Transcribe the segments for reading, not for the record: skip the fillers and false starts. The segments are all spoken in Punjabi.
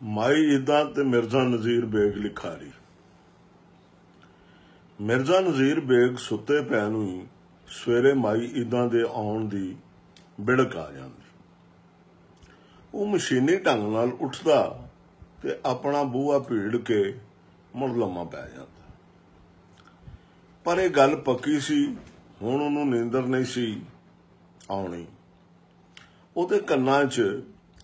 ਮਾਈ ਈਦਾਂ ਤੇ ਮਿਰਜ਼ਾ ਨਜ਼ੀਰ ਬੇਗ ਲਿਖਾਰੀ। ਮਿਰਜ਼ਾ ਨਜ਼ੀਰ ਬੇਗ ਸੁੱਤੇ ਪੈ ਨੂੰ ਹੀ ਸਵੇਰੇ ਮਾਈ ਈਦਾਂ ਦੇ ਆਉਣ ਦੀ ਬਿੜਕ ਆ ਜਾਂਦੀ। ਉਹ ਮਸ਼ੀਨੀ ਢੰਗ ਨਾਲ ਉੱਠਦਾ ਤੇ ਆਪਣਾ ਬੂਹਾ ਭੀੜ ਕੇ ਮੁੜ ਲੰਮਾ ਪੈ ਜਾਂਦਾ। ਪਰ ਇਹ ਗੱਲ ਪੱਕੀ ਸੀ, ਹੁਣ ਉਹਨੂੰ ਨੀਂਦਰ ਨਹੀਂ ਸੀ ਆਉਣੀ। ਉਹਦੇ ਕੰਨਾਂ 'ਚ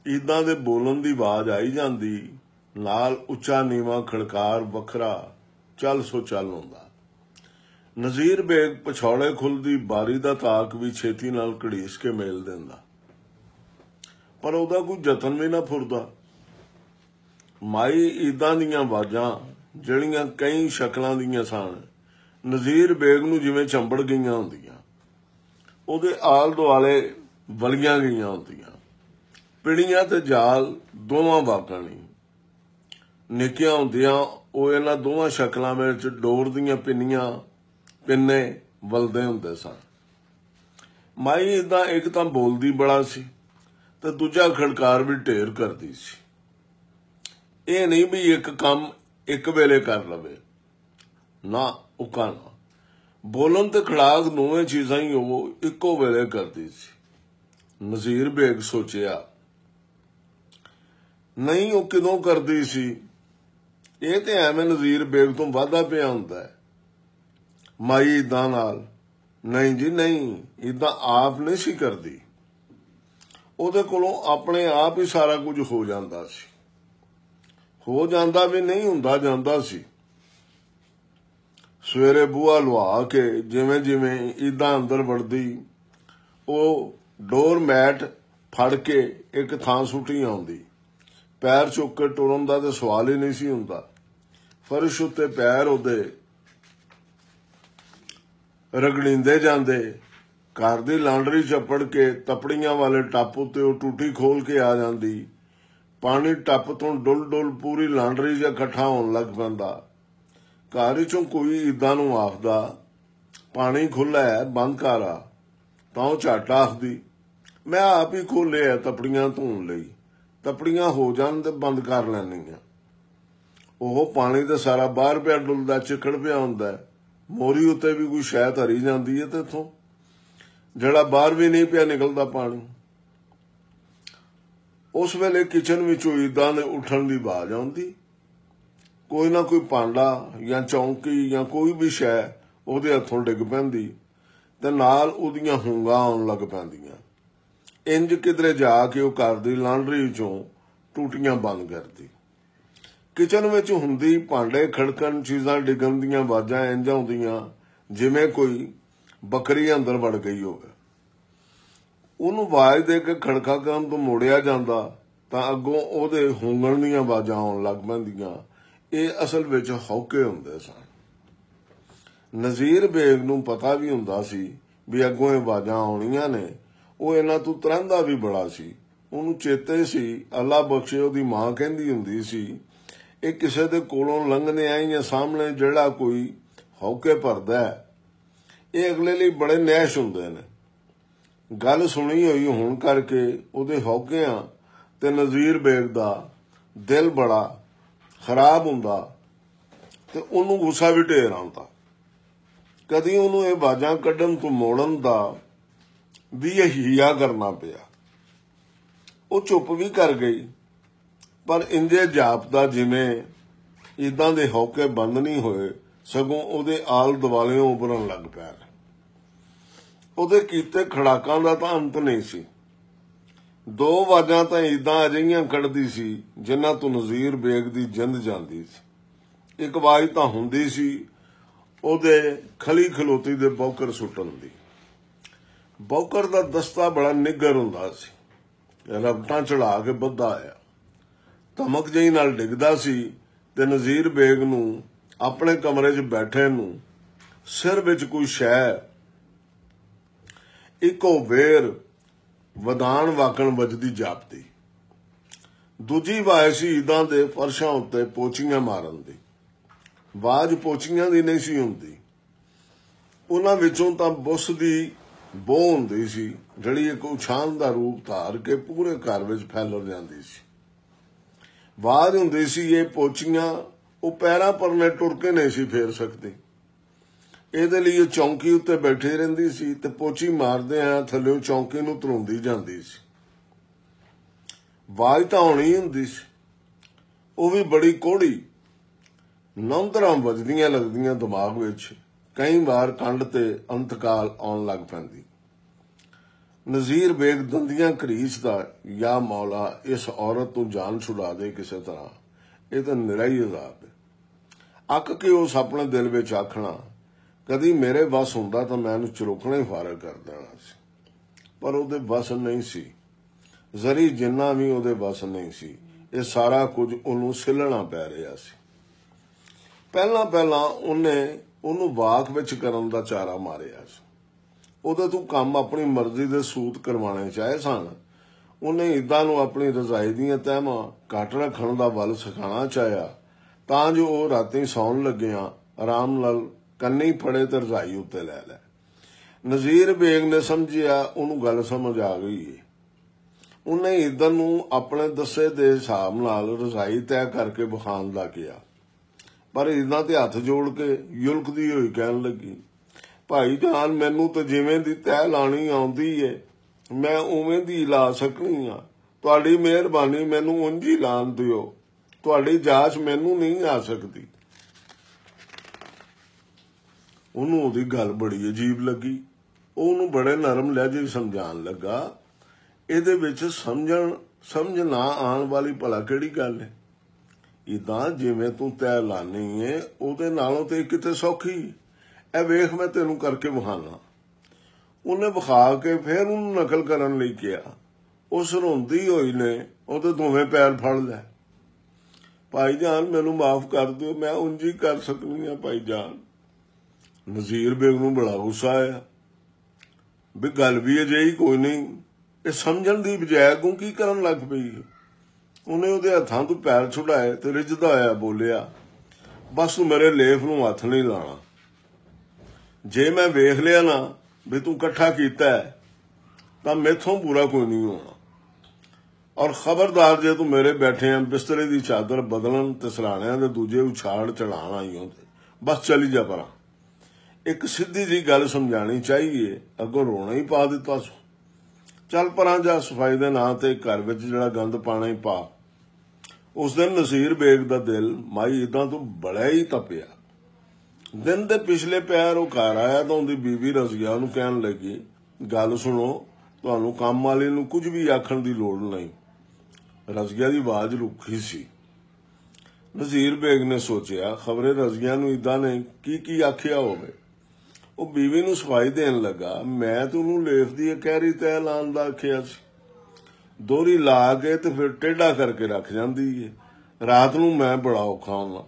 ਈਦਾਂ ਦੇ ਬੋਲਣ ਦੀ ਆਵਾਜ਼ ਆਈ ਜਾਂਦੀ, ਨਾਲ ਉੱਚਾ ਨੀਵਾਂ ਖੜਕਾਰ ਵੱਖਰਾ ਚੱਲ ਸੋ ਚੱਲ ਹੁੰਦਾ। ਨਜ਼ੀਰ ਬੇਗ ਪਛੌੜੇ ਖੁੱਲਦੀ ਬਾਰੀ ਦਾ ਤਾਕ ਵੀ ਛੇਤੀ ਨਾਲ ਘੜੀਸ ਕੇ ਮੇਲ ਦਿੰਦਾ, ਪਰ ਉਹਦਾ ਕੋਈ ਯਤਨ ਵੀ ਨਾ ਫੁਰਦਾ। ਮਾਈ ਈਦਾਂ ਦੀਆਂ ਆਵਾਜ਼ਾਂ, ਜਿਹੜੀਆਂ ਕਈ ਸ਼ਕਲਾਂ ਦੀਆਂ ਸਨ, ਨਜ਼ੀਰ ਬੇਗ ਨੂੰ ਜਿਵੇਂ ਚੰਬੜ ਗਈਆਂ ਹੁੰਦੀਆਂ। ਉਹਦੇ ਆਲ ਦੁਆਲੇ ਵਲੀਆਂ ਗਈਆਂ ਹੁੰਦੀਆਂ, ਪਿੜੀਆਂ ਤੇ ਜਾਲ ਦੋਵਾਂ ਵਾਕਣੀ। ਨਿੱਕੀਆਂ ਹੁੰਦੀਆਂ ਉਹ ਇਹਨਾਂ ਦੋਵਾਂ ਸ਼ਕਲਾਂ ਵਿੱਚ ਡੋਰ ਦੀਆਂ ਪਿੰਨੇ ਵਲਦੇ ਹੁੰਦੇ ਸਨ। ਮਾਈ ਏਦਾਂ ਇੱਕ ਤਾਂ ਬੋਲਦੀ ਬੜਾ ਸੀ ਤੇ ਦੂਜਾ ਖੜਕਾਰ ਵੀ ਢੇਰ ਕਰਦੀ ਸੀ। ਇਹ ਨਹੀਂ ਵੀ ਇੱਕ ਕੰਮ ਇੱਕ ਵੇਲੇ ਕਰ ਲਵੇ, ਨਾ ਉਕਾ ਨਾ। ਬੋਲਣ ਤੇ ਖੜਾਕ ਦੋਵੇਂ ਚੀਜ਼ਾਂ ਹੀ ਉਹ ਇੱਕੋ ਵੇਲੇ ਕਰਦੀ ਸੀ। ਨਜ਼ੀਰ ਬੇਗ ਸੋਚਿਆ, ਨਹੀਂ ਉਹ ਕਿਦੋਂ ਕਰਦੀ ਸੀ, ਇਹ ਤੇ ਐਵੇਂ ਨਜ਼ੀਰ ਬੇਗ ਤੋਂ ਵਾਧਾ ਪਿਆ ਹੁੰਦਾ ਹੈ ਮਾਈ ਈਦਾਂ ਨਾਲ। ਨਹੀਂ ਜੀ ਨਹੀਂ, ਈਦਾਂ ਆਪ ਨਹੀਂ ਸੀ ਕਰਦੀ। ਉਹਦੇ ਕੋਲੋਂ ਆਪਣੇ ਆਪ ਹੀ ਸਾਰਾ ਕੁਝ ਹੋ ਜਾਂਦਾ ਸੀ। ਹੋ ਜਾਂਦਾ ਵੀ ਨਹੀਂ, ਹੁੰਦਾ ਜਾਂਦਾ ਸੀ। ਸਵੇਰੇ ਬੂਹਾ ਲੁਹਾ ਕੇ ਜਿਵੇਂ ਜਿਵੇਂ ਈਦਾਂ ਅੰਦਰ ਵੜਦੀ, ਉਹ ਡੋਰ ਮੈਟ ਫੜ ਕੇ ਇੱਕ ਥਾਂ ਸੁੱਟੀ ਆਉਂਦੀ। ਪੈਰ ਚੁੱਕ ਕੇ ਟੁਰਨ ਦਾ ਤਾਂ ਸਵਾਲ ਹੀ ਨਹੀਂ ਸੀ ਹੁੰਦਾ। ਫਰਸ਼ ਉੱਤੇ ਪੈਰ ਉਹਦੇ ਰਗੜੀਂਦੇ ਜਾਂਦੇ। ਘਰ ਦੀ ਲਾਂਡਰੀ ਚੱਪੜ ਕੇ ਤਪੜੀਆਂ ਵਾਲੇ ਟੱਪ ਉੱਤੇ ਉਹ ਟੂਟੀ ਖੋਲ ਕੇ ਆ ਜਾਂਦੀ। ਪਾਣੀ ਟੱਪ ਤੋਂ ਡੁੱਲ ਪੂਰੀ ਲਾਂਡਰੀ 'ਚ ਇਕੱਠਾ ਹੋਣ ਲੱਗ ਪੈਂਦਾ। ਘਰ 'ਚੋਂ ਕੋਈ ਈਦਾਂ ਨੂੰ ਆਖਦਾ, ਪਾਣੀ ਖੁੱਲ੍ਹਾ ਹੈ, ਬੰਦ ਕਰ ਆ, ਤਾਂ ਉਹ ਝੱਟ ਆਖਦੀ, ਮੈਂ ਆਪ ਹੀ ਖੋਲ੍ਹਿਆ ਤਪੜੀਆਂ ਧੋਣ ਲਈ, ਤਪੜੀਆਂ ਹੋ ਜਾਣ ਤੇ ਬੰਦ ਕਰ ਲੈਣੀਆਂ। ਉਹ ਪਾਣੀ ਤਾਂ ਸਾਰਾ ਬਾਹਰ ਪਿਆ ਡੁੱਲਦਾ, ਚਿੱਕੜ ਪਿਆ ਹੁੰਦਾ। ਮੋਰੀ ਉੱਤੇ ਵੀ ਕੋਈ ਸ਼ੈ ਧਰੀ ਜਾਂਦੀ ਹੈ ਤੇ ਇੱਥੋਂ ਜਿਹੜਾ ਬਾਹਰ ਵੀ ਨਹੀਂ ਪਿਆ ਨਿਕਲਦਾ ਪਾਣੀ। ਉਸ ਵੇਲੇ ਕਿਚਨ ਵਿੱਚੋਂ ਈਦਾਂ ਦੇ ਉੱਠਣ ਦੀ ਆਵਾਜ਼ ਆਉਂਦੀ। ਕੋਈ ਨਾ ਕੋਈ ਭਾਂਡਾ ਜਾਂ ਚੌਂਕੀ ਜਾਂ ਕੋਈ ਵੀ ਸ਼ੈ ਉਹਦੇ ਹੱਥੋਂ ਡਿੱਗ ਪੈਂਦੀ ਤੇ ਨਾਲ ਉਹਦੀਆਂ ਹੁੰਗਾਂ ਆਉਣ ਲੱਗ ਪੈਂਦੀਆਂ। ਇੰਜ ਕਿਧਰੇ ਜਾ ਕੇ ਉਹ ਘਰ ਦੀ ਲਾਂਡਰੀ 'ਚੋਂ ਟੂਟੀਆਂ ਬੰਦ ਕਰਦੀ। ਕਿਚਨ ਵਿੱਚ ਹੁੰਦੀ ਭਾਂਡੇ ਖੜਕਣ, ਚੀਜ਼ਾਂ ਡਿੱਗਣ ਦੀਆਂ ਆਵਾਜ਼ਾਂ ਇੰਝ ਆਉਂਦੀਆਂ ਜਿਵੇਂ ਕੋਈ ਬੱਕਰੀ ਅੰਦਰ ਵੜ ਗਈ ਹੋਵੇ। ਉਹਨੂੰ ਆਵਾਜ਼ ਦੇ ਕੇ ਖੜਕਾ ਕਰਨ ਤੋਂ ਮੋੜਿਆ ਜਾਂਦਾ ਤਾਂ ਅੱਗੋਂ ਉਹਦੇ ਹੁੰਗਣ ਦੀਆਂ ਆਵਾਜ਼ਾਂ ਆਉਣ ਲੱਗ ਪੈਂਦੀਆਂ। ਇਹ ਅਸਲ ਵਿੱਚ ਹੌਕੇ ਹੁੰਦੇ ਸਨ। ਨਜ਼ੀਰ ਬੇਗ ਨੂੰ ਪਤਾ ਵੀ ਹੁੰਦਾ ਸੀ ਵੀ ਅੱਗੋਂ ਇਹ ਆਵਾਜ਼ਾਂ ਆਉਣੀਆਂ ਨੇ। ਉਹ ਇਹਨਾਂ ਤੋਂ ਤਰਾਂਦਾ ਵੀ ਬੜਾ ਸੀ। ਉਹਨੂੰ ਚੇਤੇ ਸੀ, ਅੱਲਾ ਬਖਸ਼ੇ ਉਹਦੀ ਮਾਂ ਕਹਿੰਦੀ ਹੁੰਦੀ ਸੀ, ਇਹ ਕਿਸੇ ਦੇ ਕੋਲੋਂ ਲੰਘਦਿਆਂ ਜਾਂ ਸਾਹਮਣੇ ਜਿਹੜਾ ਕੋਈ ਹੌਕੇ ਭਰਦਾ ਹੈ, ਇਹ ਅਗਲੇ ਲਈ ਬੜੇ ਨੈਸ਼ ਹੁੰਦੇ ਨੇ। ਗੱਲ ਸੁਣੀ ਹੋਈ ਹੋਣ ਕਰਕੇ ਉਹਦੇ ਹੌਕਿਆਂ ਤੇ ਨਜ਼ੀਰ ਬੇਗ ਦਾ ਦਿਲ ਬੜਾ ਖਰਾਬ ਹੁੰਦਾ ਤੇ ਉਹਨੂੰ ਗੁੱਸਾ ਵੀ ਢੇਰ ਆਉਂਦਾ। ਕਦੀ ਉਹਨੂੰ ਇਹ ਆਵਾਜ਼ਾਂ ਕੱਢਣ ਤੋਂ ਮੋੜਨ ਦਾ ਵੀ ਇਹ ਹੀਆ ਕਰਨਾ ਪਿਆ। ਉਹ ਚੁੱਪ ਵੀ ਕਰ ਗਈ, ਪਰ ਇੰਜੇ ਜਾਪਦਾ ਜਿਵੇਂ ਈਦਾਂ ਦੇ ਹੌਕੇ ਬੰਦ ਨਹੀਂ ਹੋਏ, ਸਗੋਂ ਉਹਦੇ ਆਲ ਦੁਆਲਿਓਂ ਉਭਰਨ ਲੱਗ ਪਿਆ। ਉਹਦੇ ਕੀਤੇ ਖੜਾਕਾਂ ਦਾ ਤਾਂ ਅੰਤ ਨਹੀਂ ਸੀ। ਦੋ ਆਵਾਜ਼ਾਂ ਤਾਂ ਈਦਾਂ ਅਜਿਹੀਆਂ ਕੱਢਦੀ ਸੀ ਜਿਨ੍ਹਾਂ ਤੋਂ ਨਜ਼ੀਰ ਬੇਗ ਦੀ ਜਿੰਦ ਜਾਂਦੀ ਸੀ। ਇੱਕ ਆਵਾਜ਼ ਤਾਂ ਹੁੰਦੀ ਸੀ ਉਹਦੇ ਖਲੀ ਖਲੋਤੀ ਦੇ ਬੌਕਰ ਸੁੱਟਣ ਦੀ। ਬੌਕਰ ਦਾ ਦਸਤਾ ਬੜਾ ਨਿੱਘਰ ਹੁੰਦਾ ਸੀ, ਰਬਟਾਂ ਚੜਾ ਕੇ ਬੱਧਾ ਆਇਆ, ਧਮਕ ਜਿਹੀ ਨਾਲ ਡਿੱਗਦਾ ਸੀ ਤੇ ਨਜ਼ੀਰ ਬੇਗ ਨੂੰ ਆਪਣੇ ਕਮਰੇ 'ਚ ਬੈਠੇ ਨੂੰ ਸਿਰ ਵਿੱਚ ਕੋਈ ਸ਼ੈ ਇੱਕੋ ਵੇਰ ਵਧਾਣ ਵਾਕਣ ਵੱਜਦੀ ਜਾਪਦੀ। ਦੂਜੀ ਆਵਾਜ਼ ਸੀ ਈਦਾਂ ਦੇ ਫਰਸ਼ਾਂ ਉੱਤੇ ਪੋਚੀਆਂ ਮਾਰਨ ਦੀ। ਆਵਾਜ਼ ਪੋਚੀਆਂ ਦੀ ਨਹੀਂ ਸੀ ਹੁੰਦੀ, ਉਹਨਾਂ ਵਿੱਚੋਂ ਤਾਂ ਬੁੱਸ ਦੀ ਬੋ ਹੁੰਦੀ ਸੀ, ਜਿਹੜੀ ਇੱਕ ਉਛਾਲ ਦਾ ਰੂਪ ਧਾਰ ਕੇ ਪੂਰੇ ਘਰ ਵਿੱਚ ਫੈਲ ਜਾਂਦੀ ਸੀ। ਆਵਾਜ਼ ਹੁੰਦੀ ਸੀ ਇਹ ਪੋਚੀਆਂ ਉਹ ਪੈਰਾਂ ਪਰਨੇ ਟੁਰ ਕੇ ਨਹੀਂ ਸੀ ਫੇਰ ਸਕਦੀ। ਇਹਦੇ ਲਈ ਉਹ ਚੌਂਕੀ ਉੱਤੇ ਬੈਠੀ ਰਹਿੰਦੀ ਸੀ ਤੇ ਪੋਚੀ ਮਾਰਦੇ ਆ ਥੱਲੇ ਚੌਂਕੀ ਨੂੰ ਧਰੋਂਦੀ ਜਾਂਦੀ ਸੀ। ਆਵਾਜ਼ ਤਾਂ ਆਉਣੀ ਹੁੰਦੀ ਸੀ, ਉਹ ਵੀ ਬੜੀ ਕੋੜੀ, ਨੌਂਦਰਾਂ ਵੱਜਦੀਆਂ ਲੱਗਦੀਆਂ ਦਿਮਾਗ ਵਿੱਚ। ਕਈ ਵਾਰ ਕੰਡ ਤੇ ਅੰਤਕਾਲ ਆਉਣ ਲੱਗ ਪੈਂਦੀ। ਨਜ਼ੀਰ ਬੇਗ ਦੰਦੀਆਂ ਘਰੀਚਦਾ, ਯਾ ਮੌਲਾ ਇਸ ਔਰਤ ਤੋਂ ਜਾਨ ਛੁਡਾ ਦੇ ਕਿਸੇ ਤਰ੍ਹਾਂ, ਇਹ ਤਾਂ ਨਿਰਾ ਹੀ ਅਜ਼ਾਬ ਹੈ। ਅੱਕ ਕੇ ਉਸ ਆਪਣੇ ਦਿਲ ਵਿੱਚ ਆਖਣਾ, ਕਦੀ ਮੇਰੇ ਵੱਸ ਹੁੰਦਾ ਤਾਂ ਮੈਂ ਇਹਨੂੰ ਚਰੋਕਣਾ ਹੀ ਫਾਰਗ ਕਰ ਦੇਣਾ ਸੀ। ਪਰ ਉਹਦੇ ਵੱਸ ਨਹੀਂ ਸੀ, ਜ਼ਰੀ ਜਿੰਨਾ ਵੀ ਉਹਦੇ ਵੱਸ ਨਹੀਂ ਸੀ। ਇਹ ਸਾਰਾ ਕੁਝ ਉਹਨੂੰ ਸਿੱਲਣਾ ਪੈ ਰਿਹਾ ਸੀ। ਪਹਿਲਾਂ ਉਹਨੂੰ ਵਾਕ ਵਿੱਚ ਕਰਨ ਦਾ ਚਾਰਾ ਮਾਰਿਆ ਸੀ। ਉਹਦੇ ਤੋਂ ਕੰਮ ਆਪਣੀ ਮਰਜ਼ੀ ਦੇ ਸੂਤ ਕਰਵਾਉਣੇ ਚਾਹੇ ਸਨ। ਉਹਨੇ ਇੱਦਾਂ ਨੂੰ ਆਪਣੀ ਰਜ਼ਾਈ ਦੀਆਂ ਤਹਿਮਾਂ ਘੱਟ ਰੱਖਣ ਦਾ ਵੱਲ ਸਿਖਾਉਣਾ ਚਾਹਿਆ ਤਾਂ ਜੋ ਉਹ ਰਾਤੀ ਸੌਣ ਲੱਗਿਆਂ ਆਰਾਮ ਨਾਲ ਕੰਨੀ ਫੜੇ ਤੇ ਰਜ਼ਾਈ ਉੱਤੇ ਲੈ ਲੈ। ਨਜ਼ੀਰ ਬੇਗ ਨੇ ਸਮਝਿਆ ਉਹਨੂੰ ਗੱਲ ਸਮਝ ਆ ਗਈ ਏ। ਉਹਨੇ ਇੱਦਾਂ ਨੂੰ ਆਪਣੇ ਦੱਸੇ ਦੇ ਹਿਸਾਬ ਨਾਲ ਰਜ਼ਾਈ ਤੈਅ ਕਰਕੇ ਵਿਖਾਉਣ ਦਾ ਕਿਹਾ। ਪਰ ਇੱਦਾਂ ਤੇ ਹੱਥ ਜੋੜ ਕੇ ਯੁਲਕਦੀ ਹੋਈ ਕਹਿਣ ਲੱਗੀ, ਭਾਈ ਜਾਨ ਮੈਨੂੰ ਤਾਂ ਜਿਵੇਂ ਦੀ ਤੈਅ ਲਾਣੀ ਆਉਂਦੀ ਏ ਮੈਂ ਉਵੇਂ ਦੀ ਲਾ ਸਕਣੀ ਆ। ਤੁਹਾਡੀ ਮਿਹਰਬਾਨੀ ਮੈਨੂੰ ਉਂਝ ਹੀ ਲਾਣ ਦਿਓ, ਤੁਹਾਡੀ ਜਾਂਚ ਮੈਨੂੰ ਨਹੀਂ ਆ ਸਕਦੀ। ਉਹਨੂੰ ਉਹਦੀ ਗੱਲ ਬੜੀ ਅਜੀਬ ਲੱਗੀ। ਉਹ ਉਹਨੂੰ ਬੜੇ ਨਰਮ ਲਹਿਜੇ ਸਮਝਾਉਣ ਲੱਗਾ, ਇਹਦੇ ਵਿੱਚ ਸਮਝ ਨਾ ਆਉਣ ਵਾਲੀ ਭਲਾ ਕਿਹੜੀ ਗੱਲ ਹੈ। ਇਦਾਂ ਜਿਵੇਂ ਤੂੰ ਤੈਅ ਲਾਣੀ ਏ ਉਹਦੇ ਨਾਲੋਂ ਤੇ ਕਿਤੇ ਸੌਖੀ। ਇਹ ਵੇਖ ਮੈਂ ਤੈਨੂੰ ਕਰਕੇ ਵਿਖਾਣਾ। ਉਹਨੇ ਵਿਖਾ ਕੇ ਫਿਰ ਉਹਨੂੰ ਨਕਲ ਕਰਨ ਲਈ ਕਿਹਾ। ਉਸ ਰੋਂਦੀ ਹੋਈ ਨੇ ਉਹਦੇ ਦੋਵੇਂ ਪੈਰ ਫੜ ਲੈ। ਭਾਈ ਜਾਨ ਮੈਨੂੰ ਮਾਫ ਕਰ ਦਿਓ, ਮੈਂ ਉਂਝ ਹੀ ਕਰ ਸਕਨੀ ਆ ਭਾਈ ਜਾਨ। ਨਜ਼ੀਰ ਬੇਗ ਨੂੰ ਬੜਾ ਗੁੱਸਾ ਆਇਆ ਵੀ ਗੱਲ ਵੀ ਅਜਿਹੀ ਕੋਈ ਨਹੀਂ, ਇਹ ਸਮਝਣ ਦੀ ਬਜਾਏ ਅੱਗੋਂ ਕੀ ਕਰਨ ਲੱਗ ਪਈ। ਉਹਨੇ ਉਹਦੇ ਹੱਥਾਂ ਤੋਂ ਪੈਰ ਛੁਡਾਏ ਤੇ ਰਿੱਝਦਾ ਹੋਇਆ ਬੋਲਿਆ, ਬਸ ਤੂੰ ਮੇਰੇ ਲੇਫ ਨੂੰ ਹੱਥ ਨਹੀਂ ਲਾਣਾ। ਜੇ ਮੈਂ ਵੇਖ ਲਿਆ ਨਾ ਵੀ ਤੂੰ ਇਕੱਠਾ ਕੀਤਾ ਤਾਂ ਮੈਥੋਂ ਪੂਰਾ ਕੋਈ ਨਹੀਂ ਹੋਣਾ। ਔਰ ਖਬਰਦਾਰ ਜੇ ਤੂੰ ਮੇਰੇ ਬੈਠੇ ਆ ਬਿਸਤਰੇ ਦੀ ਚਾਦਰ ਬਦਲਣ ਤੇ ਸਰਾਣਿਆਂ ਦੇ ਦੂਜੇ ਉਛਾੜ ਚੜਾਣ ਆਈ ਹੋ ਤੇ ਬਸ ਚਲੀ ਜਾ ਪਰਾਂ। ਇੱਕ ਸਿੱਧੀ ਜੀ ਗੱਲ ਸਮਝਾਣੀ ਚਾਹੀਏ, ਅੱਗੋਂ ਰੋਣਾ ਹੀ ਪਾ ਦਿੱਤਾ। ਚੱਲ ਪਰਾਂ ਜਾ, ਸਫਾਈ ਦੇ ਨਾਂ ਤੇ ਘਰ ਵਿੱਚ ਜਿਹੜਾ ਗੰਦ ਪਾਣਾ ਹੀ ਪਾ। ਉਸ ਦਿਨ ਨਸੀਰ ਬੇਗ ਦਾ ਦਿਲ ਮਾਈ ਇਦਾਂ ਤੋਂ ਬੜਾ ਹੀ ਤਪਿਆ। ਦਿਨ ਦੇ ਪਿਛਲੇ ਪੈਰ ਉਹ ਘਰ ਆਇਆ ਤਾਂ ਉਹਦੀ ਬੀਵੀ ਰਜ਼ੀਆ ਨੂੰ ਕਹਿਣ ਲੱਗੀ, ਗੱਲ ਸੁਣੋ, ਤੁਹਾਨੂੰ ਕੰਮ ਵਾਲੇ ਨੂੰ ਕੁਝ ਵੀ ਆਖਣ ਦੀ ਲੋੜ ਨਹੀਂ। ਰਜ਼ੀਆ ਦੀ ਆਵਾਜ਼ ਰੁੱਖੀ ਸੀ। ਨਜ਼ੀਰ ਬੇਗ ਨੇ ਸੋਚਿਆ, ਖਬਰੇ ਰਜ਼ੀਆ ਨੂੰ ਇਦਾਂ ਨੇ ਕੀ ਆਖਿਆ ਹੋਵੇ। ਉਹ ਬੀਵੀ ਨੂੰ ਸਫਾਈ ਦੇਣ ਲੱਗਾ, ਮੈਂ ਤੈਨੂੰ ਲੇਫ ਦੀ ਕਹਿਰੀ ਤੈਅ ਲਾਉਣ ਦਾ ਆਖਿਆ ਸੀ। ਦੋਹਰੀ ਲਾ ਕੇ ਤੇ ਫਿਰ ਟੇਢਾ ਕਰਕੇ ਰੱਖ ਜਾਂਦੀ ਏ। ਰਾਤ ਨੂੰ ਮੈਂ ਬੜਾ ਔਖਾ ਹਾਂ,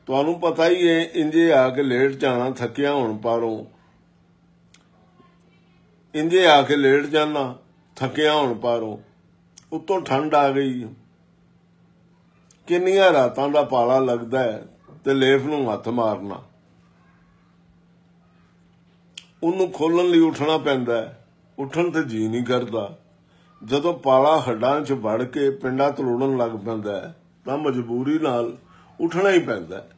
ਤੁਹਾਨੂੰ ਪਤਾ ਹੀ ਏ। ਇੰਜੇ ਆ ਕੇ ਲੇਟ ਜਾਣਾ, ਥੱਕਿਆ ਹੋਣ ਪਾਰੋਂ ਇੰਜੇ ਆ ਕੇ ਲੇਟ ਜਾਣਾ, ਥੱਕਿਆ ਹੋਣ ਪਾਰੋਂ ਉੱਤੋਂ ਠੰਡ ਆ ਗਈ। ਕਿੰਨੀਆਂ ਰਾਤਾਂ ਦਾ ਪਾਲਾ ਲੱਗਦਾ ਹੈ ਤੇ ਲੇਫ ਨੂੰ ਹੱਥ ਮਾਰਨਾ। ਉਹਨੂੰ ਖੋਲਣ ਲਈ ਉੱਠਣਾ ਪੈਂਦਾ ਹੈ, ਉੱਠਣ ਤੇ ਜੀ ਨਹੀਂ ਕਰਦਾ। ਜਦੋਂ ਪਾਲਾ ਹੱਡਾਂ 'ਚ ਵੜ ਕੇ ਪਿੰਡਾ ਤਲੋੜਨ ਲੱਗ ਪੈਂਦਾ ਹੈ ਤਾਂ ਮਜਬੂਰੀ ਨਾਲ ਉੱਠਣਾ ਹੀ ਪੈਂਦਾ ਹੈ।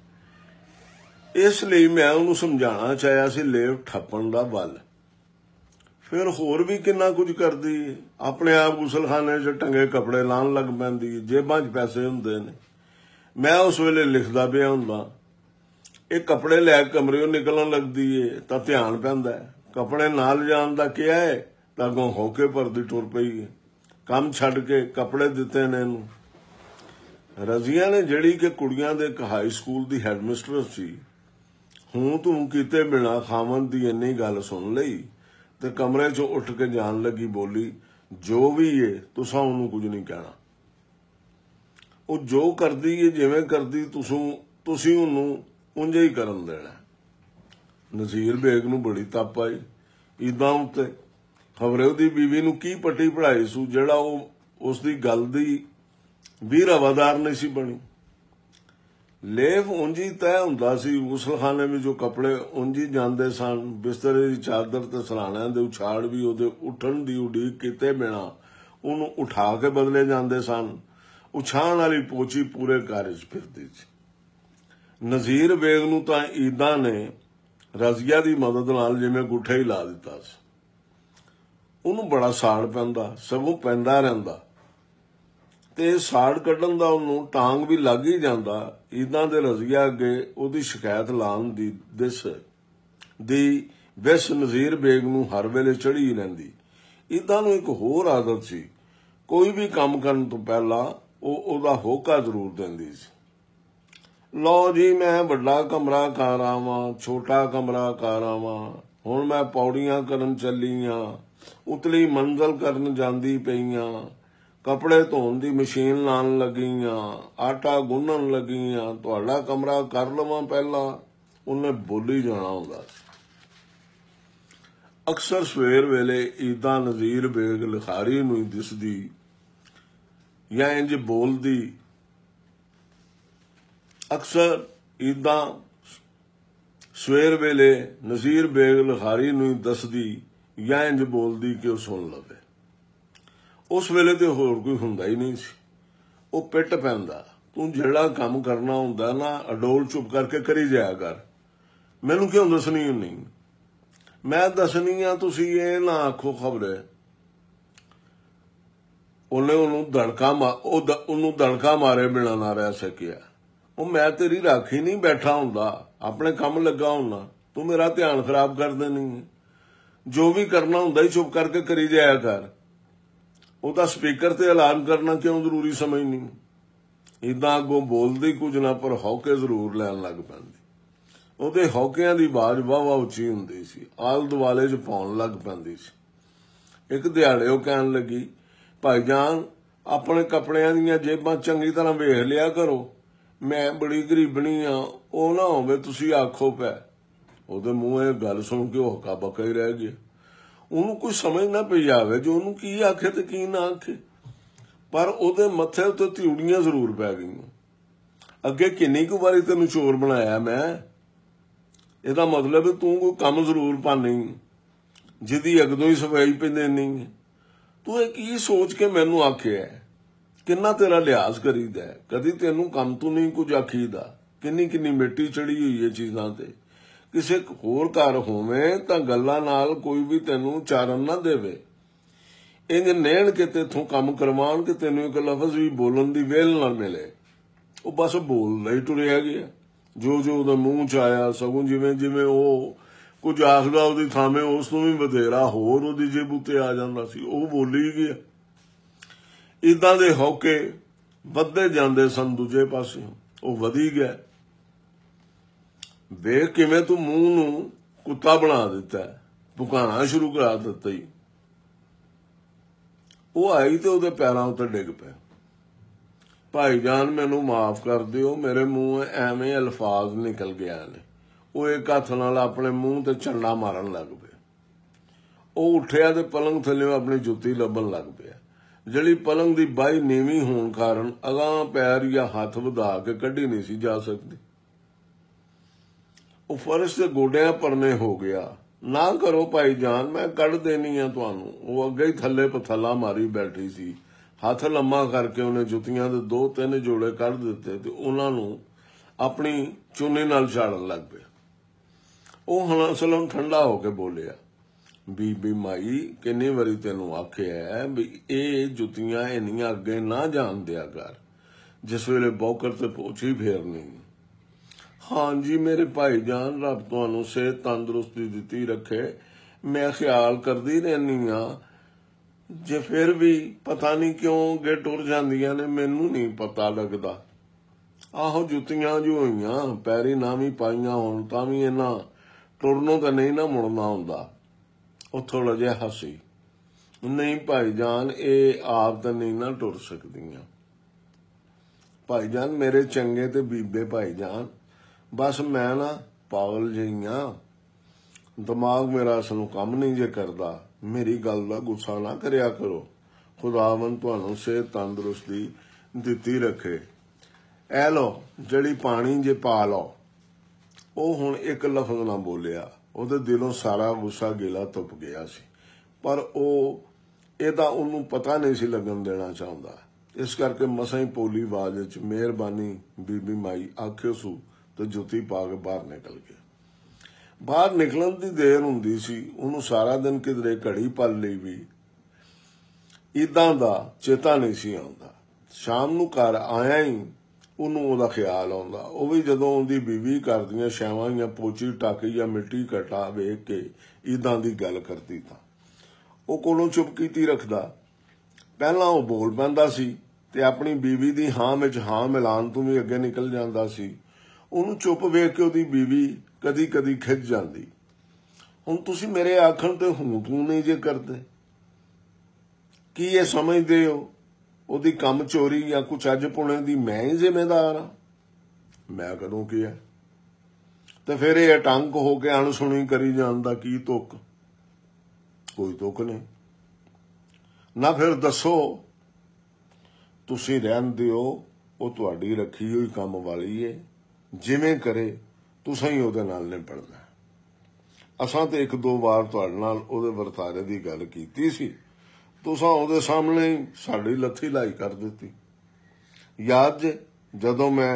ਇਸ ਲਈ ਮੈਂ ਉਹਨੂੰ ਸਮਝਾਉਣਾ ਚਾਹਿਆ ਸੀ ਲੇਫ ਠੱਪਣ ਦਾ ਵੱਲ। ਫਿਰ ਹੋਰ ਵੀ ਕਿੰਨਾ ਕੁਝ ਕਰਦੀ। ਆਪਣੇ ਆਪ ਗੁਸਲਖਾਨੇ 'ਚ ਟੰਗੇ ਕੱਪੜੇ ਲਾਉਣ ਲੱਗ ਪੈਂਦੀ, ਜੇਬਾਂ 'ਚ ਪੈਸੇ ਹੁੰਦੇ ਨੇ। ਮੈਂ ਉਸ ਵੇਲੇ ਲਿਖਦਾ ਪਿਆ ਹੁੰਦਾ, ਇਹ ਕੱਪੜੇ ਲੈ ਕੇ ਕਮਰਿਓਂ ਨਿਕਲਣ ਲੱਗਦੀ ਏ ਤਾਂ ਧਿਆਨ ਪੈਂਦਾ। ਕੱਪੜੇ ਨਾਲ ਜਾਣ ਦਾ ਕਿਹਾ ਹੈ ਤਾਂ ਅੱਗੋਂ ਹੋ ਕੇ ਭਰਦੀ ਟੁਰ ਪਈ ਏ। ਕੰਮ ਛੱਡ ਕੇ ਕੱਪੜੇ ਦਿੱਤੇ ਨੇ ਇਹਨੂੰ। ਰਜ਼ੀਆ ਨੇ, ਜਿਹੜੀ ਕਿ ਕੁੜੀਆਂ ਦੇ ਇੱਕ ਹਾਈ ਸਕੂਲ ਦੀ ਹੈਡਮਿਸਟਰਸ ਸੀ, ਹੂੰ ਤੂੰ ਕੀਤੇ ਬਿਨਾਂ ਖਾਵਨ ਦੀ ਇੰਨੀ ਗੱਲ ਸੁਣ ਲਈ ਤੇ ਕਮਰੇ 'ਚੋਂ ਉੱਠ ਕੇ ਜਾਣ ਲੱਗੀ। ਬੋਲੀ, ਜੋ ਵੀ ਏ ਤੁਸਾਂ ਉਹਨੂੰ ਕੁਝ ਨਹੀਂ ਕਹਿਣਾ। ਉਹ ਜੋ ਕਰਦੀ ਏ, ਜਿਵੇਂ ਕਰਦੀ, ਤੁਸੀਂ ਉਹਨੂੰ ਉਂਝ ਹੀ ਕਰਨ ਦੇਣਾ। ਨਜ਼ੀਰ ਬੇਗ ਨੂੰ ਬੜੀ ਤਪ ਆਈ ਇਦਾਂ ਉੱਤੇ। ਖਬਰੇ ਉਹਦੀ ਬੀਵੀ ਨੂੰ ਕੀ ਪੱਟੀ ਪੜਾਈ ਸੂ ਜਿਹੜਾ ਉਹ ਉਸ ਦੀ ਗੱਲ ਦੀ ਵੀ ਰਵਾਦਾਰ ਨਹੀਂ ਸੀ ਬਣੀ। ਲੇਫ ਉਂਝ ਹੀ ਤੈਅ ਹੁੰਦਾ ਸੀ। ਗੁਸਲਖਾਨੇ ਵਿੱਚ ਜੋ ਕੱਪੜੇ ਉਂਝ ਹੀ ਜਾਂਦੇ ਸਨ। ਬਿਸਤਰੇ ਦੀ ਚਾਦਰ ਤੇ ਸਰਾਣਿਆਂ ਦੇ ਉਛਾੜ ਵੀ ਉਹਦੇ ਉੱਠਣ ਦੀ ਉਡੀਕ ਕੀਤੇ ਬਿਨਾਂ ਉਹਨੂੰ ਉਠਾ ਕੇ ਬਦਲੇ ਜਾਂਦੇ ਸਨ। ਉਛਾਣ ਵਾਲੀ ਪੋਚੀ ਪੂਰੇ ਘਰ 'ਚ ਫਿਰਦੀ ਸੀ। ਨਜ਼ੀਰ ਬੇਗ ਨੂੰ ਤਾਂ ਈਦਾਂ ਨੇ ਰਜ਼ੀਆ ਦੀ ਮਦਦ ਨਾਲ ਜਿਵੇਂ ਗੁੱਠੇ ਹੀ ਲਾ ਦਿੱਤਾ ਸੀ। ਉਹਨੂੰ ਬੜਾ ਸਾੜ ਪੈਂਦਾ, ਸਗੋਂ ਪੈਂਦਾ ਰਹਿੰਦਾ, ਤੇ ਸਾੜ ਕੱਢਣ ਦਾ ਉਹਨੂੰ ਟਾਂਗ ਵੀ ਲੱਗ ਹੀ ਜਾਂਦਾ। ਈਦਾਂ ਦੇ ਰਜ਼ੀਆ ਅੱਗੇ ਉਹਦੀ ਸ਼ਿਕਾਇਤ ਲਾਉਣ ਦੀ ਵਿਸ ਨਜ਼ੀਰ ਬੇਗ ਨੂੰ ਹਰ ਵੇਲੇ ਚੜ੍ਹੀ ਰਹਿੰਦੀ। ਈਦਾਂ ਨੂੰ ਇੱਕ ਹੋਰ ਆਦਤ ਸੀ, ਕੋਈ ਵੀ ਕੰਮ ਕਰਨ ਤੋਂ ਪਹਿਲਾਂ ਉਹ ਉਹਦਾ ਹੋਕਾ ਜ਼ਰੂਰ ਦਿੰਦੀ ਸੀ। ਲਓ ਜੀ, ਮੈਂ ਵੱਡਾ ਕਮਰਾ ਕਰ ਆਵਾਂ, ਛੋਟਾ ਕਮਰਾ ਕਰ ਆਵਾਂ, ਹੁਣ ਮੈਂ ਪੌੜੀਆਂ ਕਰਨ ਚੱਲੀ ਆਂ, ਉਤਲੀ ਮੰਜ਼ਲ ਕਰਨ ਜਾਂਦੀ ਪਈਆਂ, ਕੱਪੜੇ ਧੋਣ ਦੀ ਮਸ਼ੀਨ ਲਾਉਣ ਲੱਗੀ ਆਂ, ਆਟਾ ਗੁੰਨਣ ਲੱਗੀ ਆਂ, ਤੁਹਾਡਾ ਕਮਰਾ ਕਰ ਲਵਾਂ ਪਹਿਲਾਂ। ਉਹਨੇ ਬੋਲੀ ਜਾਣਾ ਹੁੰਦਾ ਸੀ। ਅਕਸਰ ਸਵੇਰ ਵੇਲੇ ਈਦਾਂ ਨਜ਼ੀਰ ਬੇਗ ਲਿਖਾਰੀ ਨੂੰ ਦਿਸਦੀ ਜਾਂ ਇੰਜ ਬੋਲਦੀ। ਅਕਸਰ ਈਦਾਂ ਸਵੇਰ ਵੇਲੇ ਨਜ਼ੀਰ ਬੇਗ ਲਿਖਾਰੀ ਨੂੰ ਦੱਸਦੀ ਜਾਂ ਇੰਜ ਬੋਲਦੀ ਕਿ ਉਹ ਸੁਣ ਲਵੇ। ਉਸ ਵੇਲੇ ਤੇ ਹੋਰ ਕੋਈ ਹੁੰਦਾ ਹੀ ਨਹੀਂ ਸੀ। ਉਹ ਪਿੱਟ ਪੈਂਦਾ, ਤੂੰ ਜਿਹੜਾ ਕੰਮ ਕਰਨਾ ਹੁੰਦਾ ਨਾ ਅਡੋਲ ਚੁੱਪ ਕਰਕੇ ਕਰੀ ਜਾਇਆ ਕਰ, ਮੈਨੂੰ ਕਿਉਂ ਦੱਸਣੀ ਨਹੀਂ? ਮੈਂ ਦੱਸਣੀ ਆ, ਤੁਸੀਂ ਇਹ ਨਾ ਆਖੋ ਖਬਰੇ। ਉਹਨੂੰ ਦੜਕਾ ਮਾਰੇ ਬਿਨਾਂ ਨਾ ਰਹਿ ਸਕਿਆ। ਉਹ ਮੈਂ ਤੇਰੀ ਰਾਖੀ ਨਹੀਂ ਬੈਠਾ ਹੁੰਦਾ, ਆਪਣੇ ਕੰਮ ਲੱਗਾ ਹੁੰਦਾ, ਤੂੰ ਮੇਰਾ ਧਿਆਨ ਖਰਾਬ ਕਰ ਦੇਣੀ। ਜੋ ਵੀ ਕਰਨਾ ਹੁੰਦਾ ਹੀ ਚੁੱਪ ਕਰਕੇ ਕਰੀ ਜਾਇਆ ਕਰ। ਉਹਦਾ ਸਪੀਕਰ ਤੇ ਐਲਾਨ ਕਰਨਾ ਕਿਉਂ ਜ਼ਰੂਰੀ ਸਮਝਣੀ? ਏਦਾਂ ਅੱਗੋਂ ਬੋਲਦੀ ਕੁਝ ਨਾ, ਪਰ ਹੌਕੇ ਜ਼ਰੂਰ ਲੈਣ ਲੱਗ ਪੈਂਦੀ। ਉਹਦੇ ਹੌਕਿਆਂ ਦੀ ਆਵਾਜ਼ ਵਾਹ ਉੱਚੀ ਹੁੰਦੀ ਸੀ, ਆਲ ਦੁਆਲੇ 'ਚ ਪਾਉਣ ਲੱਗ ਪੈਂਦੀ ਸੀ। ਇੱਕ ਦਿਹਾੜੇ ਉਹ ਕਹਿਣ ਲੱਗੀ, ਭਾਈ ਜਾਨ, ਆਪਣੇ ਕੱਪੜਿਆਂ ਦੀਆਂ ਜੇਬਾਂ ਚੰਗੀ ਤਰ੍ਹਾਂ ਵੇਖ ਲਿਆ ਕਰੋ, ਮੈਂ ਬੜੀ ਗਰੀਬਣੀ ਆ, ਉਹ ਨਾ ਹੋਵੇ ਤੁਸੀਂ ਆਖੋ ਪੈ। ਉਹਦੇ ਮੂੰਹ ਇਹ ਗੱਲ ਸੁਣ ਕੇ ਉਹ ਹੱਕਾ ਬੱਕਾ ਹੀ ਰਹਿ ਗਿਆ। ਉਹਨੂੰ ਕੋਈ ਸਮਝ ਨਾ ਪਈ ਜਾਵੇ ਜੋ ਉਹਨੂੰ ਕੀ ਆਖੇ ਤੇ ਕੀ ਨਾ ਆਖੇ, ਪਰ ਉਹਦੇ ਮੱਥੇ ਉੱਤੇ ਤਿਉੜੀਆਂ ਜ਼ਰੂਰ ਪੈ ਗਈਆਂ। ਅੱਗੇ ਕਿੰਨੀ ਕੁ ਵਾਰੀ ਤੈਨੂੰ ਚੋਰ ਬਣਾਇਆ ਮੈਂ? ਇਹਦਾ ਮਤਲਬ ਤੂੰ ਕੋਈ ਕੰਮ ਜ਼ਰੂਰ ਪਾਣੀ ਜਿਹਦੀ ਅਗਦੋਂ ਹੀ ਸਫਾਈ ਪੈ ਦੇਣੀ। ਤੂੰ ਇਹ ਕੀ ਸੋਚ ਕੇ ਮੈਨੂੰ ਆਖਿਆ? ਕਿੰਨਾ ਤੇਰਾ ਲਿਹਾਜ਼ ਕਰੀਦਾ, ਕਦੀ ਤੈਨੂੰ ਕੰਮ ਤੋਂ ਨਹੀਂ ਕੁਝ ਆਖੀਦਾ। ਕਿੰਨੀ ਕਿੰਨੀ ਮਿੱਟੀ ਚੜੀ ਹੋਈ ਹੈ ਚੀਜ਼ਾਂ ਤੇ। ਕਿਸੇ ਹੋਰ ਘਰ ਹੋਵੇ ਤਾਂ ਗੱਲਾਂ ਨਾਲ ਕੋਈ ਵੀ ਤੈਨੂੰ ਚਾਰਨ ਨਾ ਦੇਵੇ। ਇੰਜ ਨੇਣ ਕੇ ਤੇਥੋਂ ਕੰਮ ਕਰਵਾਉਣ ਕਿ ਤੈਨੂੰ ਇੱਕ ਲਫ਼ਜ਼ ਵੀ ਬੋਲਣ ਦੀ ਵੇਲ ਨਾ ਮਿਲੇ। ਉਹ ਬਸ ਬੋਲਦਾ ਹੀ ਤੁਰਿਆ ਗਿਆ, ਜੋ ਉਹਦੇ ਮੂੰਹ 'ਚ ਆਇਆ। ਸਗੋਂ ਜਿਵੇਂ ਜਿਵੇਂ ਉਹ ਕੁਝ ਆਖਦਾ ਉਹਦੀ ਥਾਵੇਂ ਉਸ ਤੋਂ ਵੀ ਵਧੇਰਾ ਹੋਰ ਉਹਦੀ ਜੇਬ ਉੱਤੇ ਆ ਜਾਂਦਾ ਸੀ। ਉਹ ਬੋਲੀ ਗਿਆ। ਏਦਾਂ ਦੇ ਹੌਕੇ ਵੱਧਦੇ ਜਾਂਦੇ ਸਨ ਦੂਜੇ ਪਾਸੇ। ਉਹ ਵਧੀ ਗਿਆ। ਵੇਖ ਕਿਵੇਂ ਤੂੰ ਮੂੰਹ ਨੂੰ ਕੁੱਤਾ ਬਣਾ ਦਿੱਤਾ, ਭੁਕਾਣਾ ਸ਼ੁਰੂ ਕਰਾ ਦਿੱਤਾ ਹੀ। ਉਹ ਆਈ ਤੇ ਉਹਦੇ ਪੈਰਾਂ ਉੱਤੇ ਡਿੱਗ ਪਿਆ। ਭਾਈ ਜਾਨ, ਮੈਨੂੰ ਮਾਫ ਕਰ ਦਿਓ, ਮੇਰੇ ਮੂੰਹ ਐਵੇਂ ਅਲਫਾਜ਼ ਨਿਕਲ ਗਿਆ ਨੇ। ਉਹ ਇੱਕ ਹੱਥ ਨਾਲ ਆਪਣੇ ਮੂੰਹ ਤੇ ਝੰਡਾ ਮਾਰਨ ਲੱਗ ਪਿਆ। ਉਹ ਉੱਠਿਆ ਤੇ ਪਲੰਗ ਥੱਲੇ ਆਪਣੀ ਜੁੱਤੀ ਲੱਭਣ ਲੱਗ ਪਿਆ, ਜਿਹੜੀ ਪਲੰਗ ਦੀ ਬਾਹੀ ਨੀਵੀਂ ਹੋਣ ਕਾਰਨ ਅਗਾਂਹ ਪੈਰ ਜਾਂ ਹੱਥ ਵਧਾ ਕੇ ਕੱਢੀ ਨਹੀਂ ਸੀ ਜਾ ਸਕਦੀ। ਉਹ ਫਰਸ਼ ਦੇ ਗੋਡਿਆਂ ਪਰਨੇ ਹੋ ਗਿਆ। ਨਾ ਕਰੋ ਭਾਈ ਜਾਨ, ਮੈਂ ਕੱਢ ਦੇਣੀ ਆ ਤੁਹਾਨੂੰ। ਉਹ ਅੱਗੇ ਹੀ ਥੱਲੇ ਪਥੱਲਾ ਮਾਰੀ ਬੈਠੀ ਸੀ। ਹੱਥ ਲੰਮਾ ਕਰਕੇ ਉਹਨੇ ਜੁੱਤੀਆਂ ਦੇ 2-3 ਜੋੜੇ ਕੱਢ ਦਿੱਤੇ ਤੇ ਉਹਨਾਂ ਨੂੰ ਆਪਣੀ ਚੁੰਨੀ ਨਾਲ ਝਾੜਨ ਲੱਗ ਪਿਆ। ਉਹ ਹੌਸਲਾ ਠੰਡਾ ਹੋ ਕੇ ਬੋਲਿਆ, ਬੀਬੀ ਮਾਈ, ਕਿੰਨੀ ਵਾਰੀ ਤੈਨੂੰ ਆਖਿਆ ਵੀ ਇਹ ਜੁੱਤੀਆਂ ਇੰਨੀਆਂ ਅੱਗੇ ਨਾ ਜਾਣ ਦਿਆ ਕਰ, ਜਿਸ ਵੇਲੇ ਬੌਕਰ ਤੇ ਪੋਚੀ ਫੇਰਨੀ। ਹਾਂਜੀ ਮੇਰੇ ਭਾਈ ਜਾਨ, ਰੱਬ ਤੁਹਾਨੂੰ ਸਿਹਤ ਤੰਦਰੁਸਤੀ ਦਿੱਤੀ ਰੱਖੇ। ਮੈਂ ਖਿਆਲ ਕਰਦੀ ਰਹਿੰਦੀ ਆ, ਜੇ ਫਿਰ ਵੀ ਪਤਾ ਨਹੀਂ ਕਿਉਂ ਅੱਗੇ ਟੁਰ ਜਾਂਦੀਆਂ ਨੇ, ਮੈਨੂੰ ਨਹੀਂ ਪਤਾ ਲੱਗਦਾ। ਆਹੋ ਜੁੱਤੀਆਂ ਜੋ ਹੋਈਆਂ ਪੈਰੀ ਨਾ ਵੀ ਪਾਈਆਂ ਹੋਣ ਤਾਂ ਵੀ ਇਹਨਾਂ ਟੁਰਨੋਂ ਤਾਂ ਨਹੀਂ ਨਾ ਮੁੜਨਾ ਹੁੰਦਾ। ਉਹ ਥੋੜਾ ਜਿਹਾ ਹੱਸੀ। ਨਹੀਂ ਭਾਈ ਜਾਨ, ਇਹ ਆਪ ਤਾਂ ਨਹੀਂ ਨਾ ਟੁਰ ਸਕਦੀਆਂ। ਭਾਈ ਜਾਨ ਮੇਰੇ ਚੰਗੇ ਤੇ ਬੀਬੇ ਭਾਈ ਜਾਨ, ਬਸ ਮੈਂ ਨਾ ਪਾਗਲ ਜਿਹੀ ਆ, ਦਿਮਾਗ ਮੇਰਾ ਅਸਲ ਨੂੰ ਕੰਮ ਨਹੀਂ ਜੇ ਕਰਦਾ। ਮੇਰੀ ਗੱਲ ਦਾ ਗੁੱਸਾ ਨਾ ਕਰਿਆ ਕਰੋ। ਖੁਦਾਵੰਦ ਤੁਹਾਨੂੰ ਸਿਹਤ ਤੰਦਰੁਸਤੀ ਦਿੱਤੀ ਰੱਖੇ। ਐ ਲਓ ਜਿਹੜੀ ਪਾਣੀ ਜੇ ਪਾ ਲਓ। ਉਹ ਹੁਣ ਇੱਕ ਲਫ਼ਜ਼ ਨਾ ਬੋਲਿਆ। ਉਹਦੇ ਦਿਲੋਂ ਸਾਰਾ ਗੁੱਸਾ ਗਿਲਾ ਧੁੱਪ ਗਿਆ ਸੀ, ਪਰ ਉਹ ਇਹਦਾ ਉਹਨੂੰ ਪਤਾ ਨਹੀਂ ਸੀ ਲੱਗਣ ਦੇਣਾ ਚਾਹੁੰਦਾ। इस करके मसां ही पोली आवाज च मेहरबानी बीबी माई आखे सू तो जुत्ती पा के बाहर निकल गया। बाहर निकलन की देर हुंदी सी, उन्होंने सारा दिन किधरे घड़ी पल लई भी इदां दा चेता नहीं सी आउंदा। शाम नूं घर आया ही ਉਹਨੂੰ ਉਹਦਾ ਖਿਆਲ ਆਉਂਦਾ। ਉਹ ਵੀ ਜਦੋਂ ਉਹਦੀ ਬੀਵੀ ਘਰ ਦੀਆਂ ਛਾਵਾਂ ਜਾਂ ਪੋਚੀ ਟਾਕੀ ਜਾਂ ਮਿੱਟੀ ਘਟਾ ਵੇਖ ਕੇ ਇਦਾਂ ਦੀ ਗੱਲ ਕਰਦੀ ਤਾਂ ਉਹ ਕੋਲੋਂ ਚੁੱਪ ਕੀਤੀ ਰੱਖਦਾ। ਪਹਿਲਾਂ ਉਹ ਬੋਲ ਪੈਂਦਾ ਸੀ ਤੇ ਆਪਣੀ ਬੀਵੀ ਦੀ ਹਾਂ ਵਿੱਚ ਹਾਂ ਮਿਲਾਣ ਤੋਂ ਵੀ ਅੱਗੇ ਨਿਕਲ ਜਾਂਦਾ ਸੀ। ਉਹਨੂੰ ਚੁੱਪ ਵੇਖ ਕੇ ਉਹਦੀ ਬੀਵੀ ਕਦੀ ਕਦੀ ਖਿੱਚ ਜਾਂਦੀ। ਹੁਣ ਤੁਸੀਂ ਮੇਰੇ ਆਖਣ ਤੇ ਹੂੰ ਤੂੰ ਨਹੀਂ ਜੇ ਕਰਦੇ, ਕੀ ਇਹ ਸਮਝਦੇ ਹੋ ਉਹਦੀ ਕੰਮ ਚੋਰੀ ਜਾਂ ਕੁਛ ਅੱਜ ਪੁਣੇ ਦੀ ਮੈਂ ਹੀ ਜ਼ਿੰਮੇਦਾਰ ਹਾਂ? ਮੈਂ ਕਦੋਂ ਕਿਹਾ? ਤੇ ਫਿਰ ਇਹ ਅਟੰਕ ਹੋ ਕੇ ਅਣਸੁਣੀ ਕਰੀ ਜਾਂਦਾ। ਕੀ ਤੁੱਕ? ਕੋਈ ਤੁੱਕ ਨਹੀਂ ਨਾ। ਫਿਰ ਦੱਸੋ ਤੁਸੀਂ ਰਹਿਣ ਦਿਓ, ਉਹ ਤੁਹਾਡੀ ਰੱਖੀ ਹੋਈ ਕੰਮ ਵਾਲੀ ਏ, ਜਿਵੇਂ ਕਰੇ ਤੁਸੀਂ ਹੀ ਉਹਦੇ ਨਾਲ ਨਿਭੜਨਾ। ਅਸਾਂ ਤੇ ਇੱਕ ਦੋ ਵਾਰ ਤੁਹਾਡੇ ਨਾਲ ਉਹਦੇ ਵਰਤਾਰੇ ਦੀ ਗੱਲ ਕੀਤੀ ਸੀ, तुसां ਉਹਦੇ सामने ही साड़ी लत्थी लाई कर दी। याद जे जदों मैं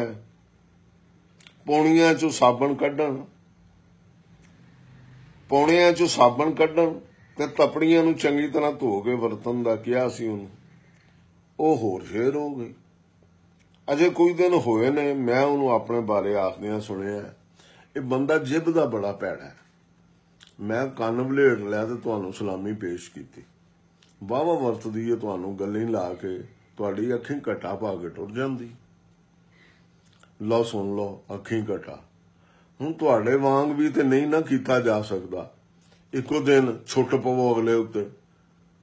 पौणियां चों साबण कड्ढण ते तपड़ियां नूं चंगी तरह धो के वरतन दा किहा सी ਉਹਨੂੰ, ਉਹ होर शेर हो गई। अजे कोई दिन होए ने मैं ਉਹਨੂੰ अपने बारे आखदियां सुनिया, ਇਹ ਬੰਦਾ जिब दा बड़ा भैड़ा है। मैं ਕੰਨ ਵਲੇੜ लिया ते तुहानूं सलामी पेश की। वाहवा वरतदी है, तुहानूं गल्लीं ला के तुहाडी अखीं घटा पा के टुर जांदी। लो सुन लो अखीं घटा। हुण तुहाडे वांग भी ते नहीं ना कीता जा सकदा। इको दिन छुट पवो अगले उत्ते,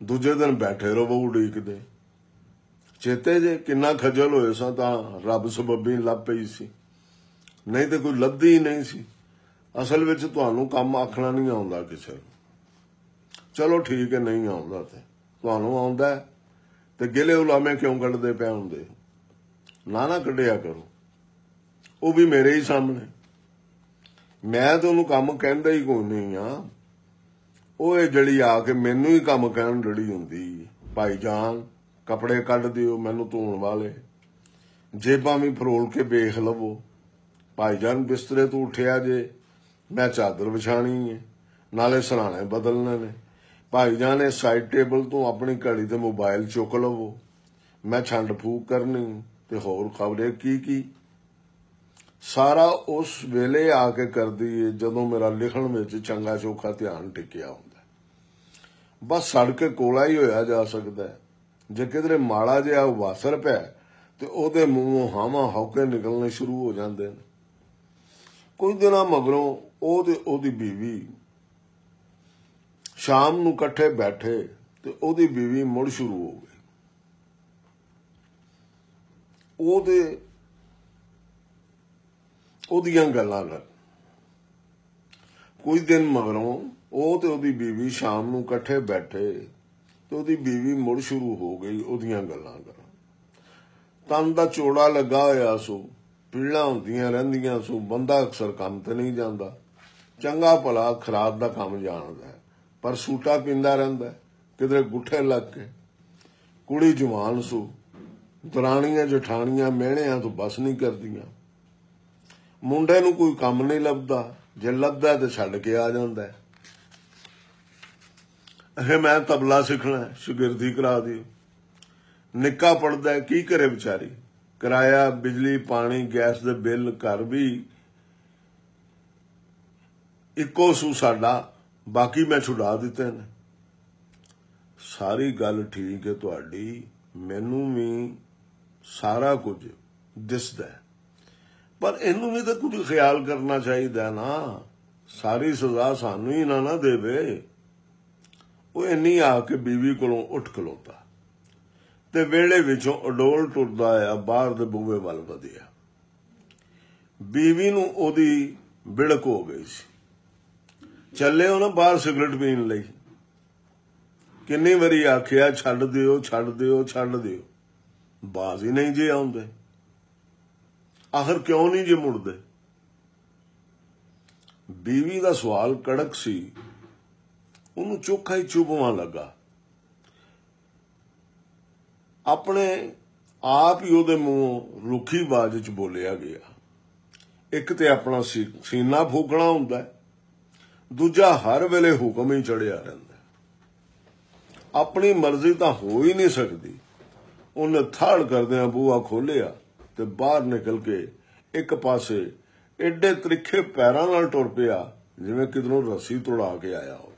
दूजे दिन बैठे रहो उड़ीकदे। चेते जे किन्ना खजल होए सां तां रब सबबी लभ पई सी, नहीं तो कोई लभदी ही नहीं सी। असल विच तुहानूं काम आखना नहीं आउंदा किसे नूं। चलो ठीक है, नहीं आउंदा ते ਤੁਹਾਨੂੰ ਆਉਂਦਾ ਤੇ ਗਿਲੇ ਉਲਾਮੇ ਕਿਉਂ ਕੱਢਦੇ ਪਏ ਹੁੰਦੇ? ਨਾ ਕੱਢਿਆ ਕਰੋ, ਉਹ ਵੀ ਮੇਰੇ ਹੀ ਸਾਹਮਣੇ। ਮੈਂ ਤਾਂ ਉਹਨੂੰ ਕੰਮ ਕਹਿੰਦਾ ਹੀ ਕੋਈ ਨਹੀਂ ਆ। ਉਹ ਇਹ ਜਿਹੜੀ ਆ ਕੇ ਮੈਨੂੰ ਹੀ ਕੰਮ ਕਹਿਣ ਡੜੀ ਹੁੰਦੀ, ਭਾਈ ਜਾਨ ਕੱਪੜੇ ਕੱਢ ਦਿਓ ਮੈਨੂੰ ਧੋਣ ਵਾਲੇ, ਜੇਬਾਂ ਵੀ ਫਰੋਲ ਕੇ ਵੇਖ ਲਵੋ। ਭਾਈ ਜਾਨ ਬਿਸਤਰੇ ਤੋਂ ਉੱਠਿਆ ਜੇ ਮੈਂ ਚਾਦਰ ਵਿਛਾਣੀ ਹੈ, ਨਾਲੇ ਸਰਾਣੇ ਬਦਲਣੇ ਨੇ। भाई जान साइड टेबल तो अपनी घड़ी ते मोबाइल चुक लवो, मैं छंड फूक करनी ते होर खबरे की सारा उस वेले आके करदी है जदों मेरा लिखण विच चंगा चोखा ध्यान टिकिया हुंदा। बस सड़ के कोला ही होया जा सकदा है। जे किधरे माड़ा जिहा वासर पै ते ओहदे मूंहों हावां हौके निकलने शुरू हो जांदे ने। कुछ दिनां मगरों ओह ते ओहदी बीवी शाम नूं कट्ठे बैठे ते ओहदी बीवी मुड़ शुरू हो गई। ओहदियां गल्लां कर। कुछ दिन मगरों ओह ते ओहदी बीवी शाम नूं कट्ठे बैठे ते ओहदी बीवी मुड़ शुरू हो गई ओहदियां गल्लां कर। तन दा चोड़ा लगा होया सो, पीड़ां हुंदियां रहिंदियां सो, बंदा अक्सर काम ते नहीं जांदा। चंगा भला खराब दा काम जाणदा है, पर सूटा पींदा रहिंदा किधरे गुठे लग के। कुड़ी जवान सू, दराणियां जठाणियां मेहणियां तो बस नहीं करदियां। मुंडे नूं कोई काम नहीं लभदा, जे लभदा ते छड्ड के आ जांदा। मैं तबला सिखना है, शागिर्दी करा दिओ। निक्का पढ़दा है, की करे बेचारी? किराया बिजली पानी गैस दे बिल घर भी इक्को सू साडा, बाकी मैं छुड़ा दिते ने। सारी गल ठीक है तुहाडी, मैनू भी सारा कुछ दिसदा है, पर इनू भी तो कुछ ख्याल करना चाहिए ना। सारी सजा सानू ही ना देवे। वो इन्नी आके बीवी कोलों उठ खलोता ते वेले विचों अडोल टुरदा आया बाहर दे बूहे वल वधिया। बीवी नूं ओदी बिड़क हो गई सी। चले हो ना बाहर सिगरेट पीन लई, किन्नी वारी आखिया छड्ड दिओ छड्ड दिओ छड्ड दिओ, बाज ही नहीं जे आउंदे। आखिर क्यों नहीं जे मुड़दे? बीवी दा सवाल कड़क सी, उन्होंने चोखा ही चुभवां लगा। अपने ਆਪ ਹੀ ਉਹਦੇ ਮੂੰਹੋਂ ਰੁੱਖੀ ਆਵਾਜ਼ 'ਚ ਬੋਲਿਆ ਗਿਆ। ਇੱਕ ਤੇ ਆਪਣਾ ਸੀਨਾ ਫੂਕਣਾ ਹੁੰਦਾ, ਦੂਜਾ ਹਰ ਵੇਲੇ ਹੁਕਮ ਹੀ ਚੜਿਆ ਰਹਿੰਦਾ। ਆਪਣੀ ਮਰਜ਼ੀ ਤਾਂ ਹੋ ਹੀ ਨਹੀਂ ਸਕਦੀ। ਉਹਨੇ ਥਾੜ ਕਰਦਿਆਂ ਬੂਹਾ ਖੋਲਿਆ ਤੇ ਬਾਹਰ ਨਿਕਲ ਕੇ ਇੱਕ ਪਾਸੇ ਏਡੇ ਤਰੀਖੇ ਪੈਰਾਂ ਨਾਲ ਟੁਰ ਪਿਆ ਜਿਵੇਂ ਕਿਧਰੋਂ ਰੱਸੀ ਤੁੜਾ ਕੇ ਆਇਆ ਹੋਵੇ।